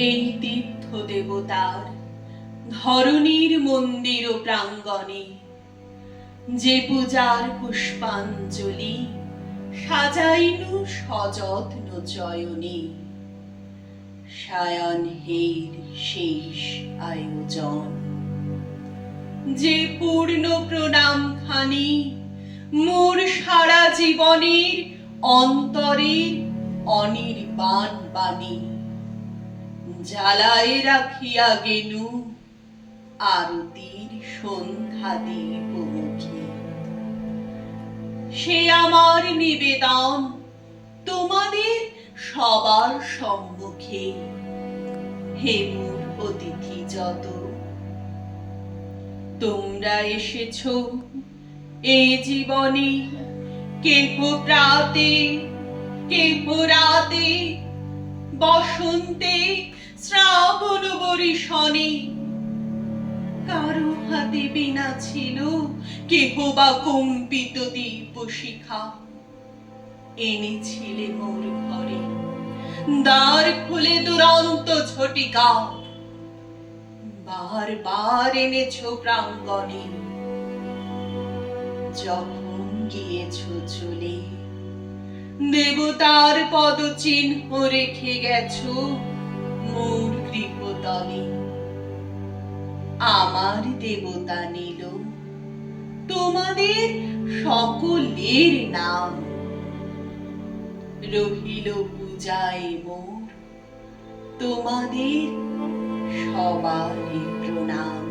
এই তীর্থ দেবতার ধরণীর মন্দির প্রাঙ্গণে যে পূজার পুষ্পাঞ্জলি সাজাইনু সযত্ন চয়নে, সায়াহ্নের শেষ আয়োজন। যে পূর্ণ প্রণাম খানি মোর সারা জীবনের অন্তরের অনির্বাণ বাণী, জ্বালায় রাখিয়া গেনু আরতির সন্ধ্যা দীপমুখে। সে আমার নিবেদন তোমাদের সবার সম্মুখে, হে মোর অতিথি যত। তোমরা এসেছো এ জীবনে, কেহ প্রাতে কেহ রাতে, বসন্তে শ্রাবণ বরিশনে। কারো হাতে বীণা ছিল, কেহ বা কম্পিত দীপশিখা। এনেছিলে মোর ঘরে দ্বার খুলে দুরন্ত ঝটিকা, বারবার এনেছো প্রাঙ্গণে। যখন গিয়েছো চলে, দেবতার পদচিহ্ন রেখে গেছো মোর গৃহতলে। আমার দেবতা নিল তোমাদের সকলের নাম, রহিল পূজায় মোর তোমাদের সবারই প্রণাম।